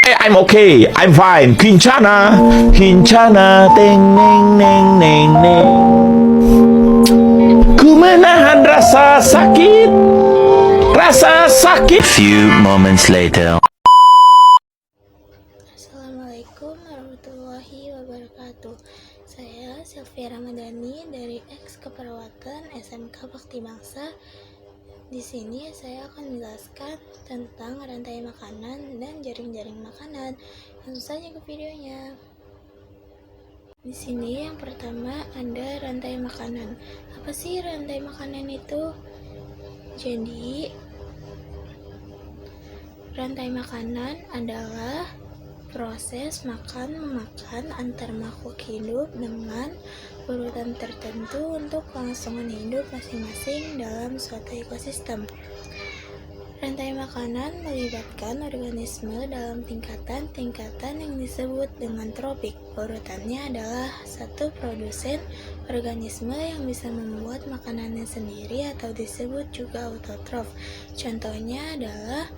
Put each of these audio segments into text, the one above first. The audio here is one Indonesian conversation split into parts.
I'm okay, I'm fine. Kincana, Kincana, teng neng neng neng neng. Ku menahan rasa sakit, rasa sakit. Few moments later. Assalamualaikum warahmatullahi wabarakatuh. Saya Sylvia Ramadhani dari Ex Keperawatan SMK Bakti Bangsa. Di sini saya akan menjelaskan tentang rantai makanan dan jaring-jaring makanan. Langsung saja ke videonya. Di sini yang pertama ada rantai makanan. Apa sih rantai makanan itu? Jadi, rantai makanan adalah proses makan-memakan antar makhluk hidup dengan urutan tertentu untuk kelangsungan hidup masing-masing dalam suatu ekosistem. Rantai makanan melibatkan organisme dalam tingkatan-tingkatan yang disebut dengan tropik. Urutannya adalah satu produsen organisme yang bisa membuat makanannya sendiri atau disebut juga autotrof. Contohnya adalah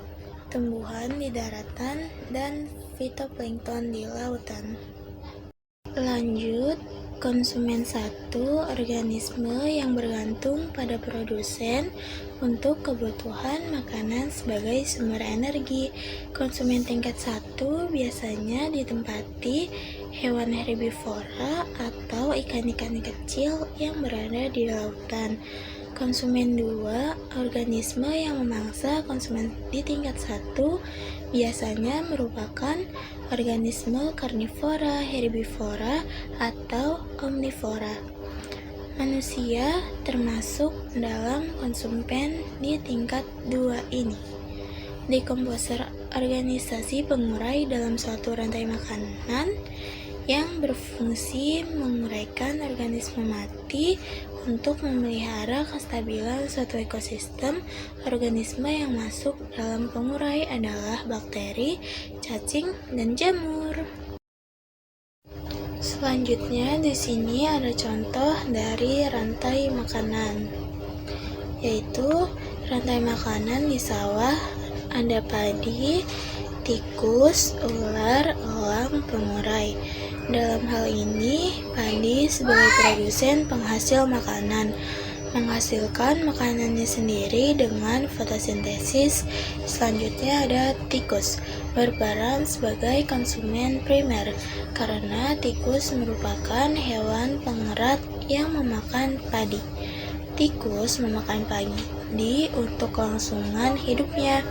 tumbuhan di daratan dan fitoplankton di lautan. Lanjut, konsumen satu organisme yang bergantung pada produsen untuk kebutuhan makanan sebagai sumber energi. Konsumen tingkat 1 biasanya ditempati hewan herbivora atau ikan-ikan kecil yang berada di lautan. Konsumen 2, organisme yang memangsa konsumen di tingkat 1 biasanya merupakan organisme karnivora, herbivora, atau omnivora. Manusia termasuk dalam konsumen di tingkat 2 ini. Dekomposer organisasi pengurai dalam suatu rantai makanan yang berfungsi menguraikan organisme mati untuk memelihara kestabilan suatu ekosistem. Organisme yang masuk dalam pengurai adalah bakteri, cacing, dan jamur. Selanjutnya di sini ada contoh dari rantai makanan, yaitu rantai makanan di sawah ada padi, tikus, ular, elang, pengurai. Dalam hal ini, padi sebagai produsen penghasil makanan, menghasilkan makanannya sendiri dengan fotosintesis. Selanjutnya ada tikus, berperan sebagai konsumen primer, karena tikus merupakan hewan pengerat yang memakan padi. Tikus memakan padi untuk kelangsungan hidupnya.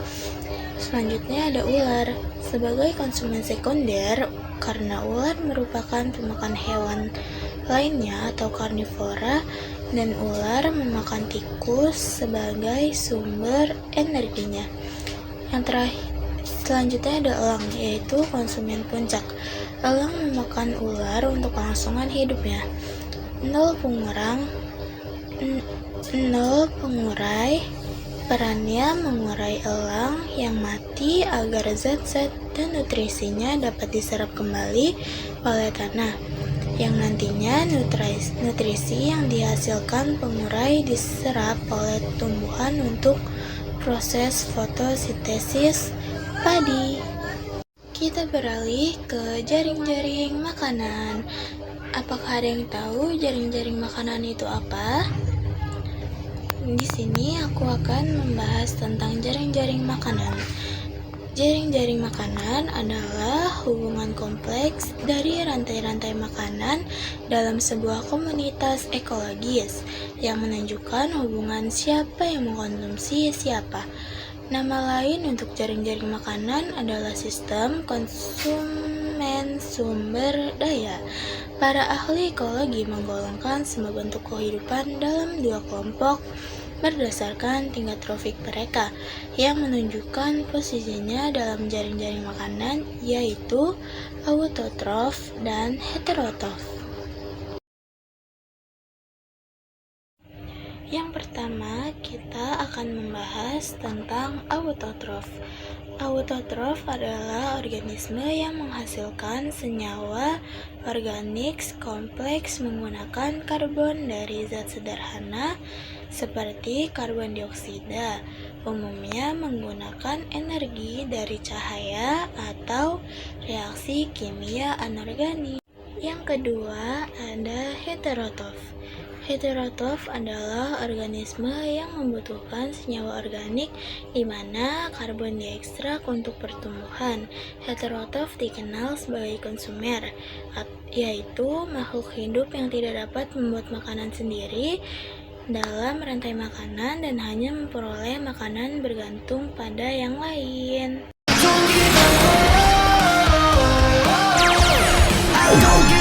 Selanjutnya ada ular, sebagai konsumen sekunder, karena ular merupakan pemakan hewan lainnya atau karnivora, dan ular memakan tikus sebagai sumber energinya. Yang terakhir, selanjutnya ada elang, yaitu konsumen puncak. Elang memakan ular untuk kelangsungan hidupnya. Nol pengurai, perannya mengurai elang yang mati agar zat-zat dan nutrisinya dapat diserap kembali oleh tanah, yang nantinya nutrisi yang dihasilkan pengurai diserap oleh tumbuhan untuk proses fotosintesis padi. Kita beralih ke jaring-jaring makanan. Apakah ada yang tahu jaring-jaring makanan itu apa? Di sini aku akan membahas tentang jaring-jaring makanan. Jaring-jaring makanan adalah hubungan kompleks dari rantai-rantai makanan dalam sebuah komunitas ekologis yang menunjukkan hubungan siapa yang mengkonsumsi siapa. Nama lain untuk jaring-jaring makanan adalah sistem konsumen sumber daya. Para ahli ekologi menggolongkan semua bentuk kehidupan dalam dua kelompok berdasarkan tingkat trofik mereka yang menunjukkan posisinya dalam jaring-jaring makanan, yaitu autotrof dan heterotrof. Yang pertama, kita akan membahas tentang autotrof. Autotrof adalah organisme yang menghasilkan senyawa organik kompleks menggunakan karbon dari zat sederhana seperti karbon dioksida, umumnya menggunakan energi dari cahaya atau reaksi kimia anorganik. Yang kedua ada heterotrof. Heterotrof adalah organisme yang membutuhkan senyawa organik di mana karbon diekstrak untuk pertumbuhan. Heterotrof dikenal sebagai konsumer, yaitu makhluk hidup yang tidak dapat membuat makanan sendiri dalam rantai makanan dan hanya memperoleh makanan bergantung pada yang lain. Don't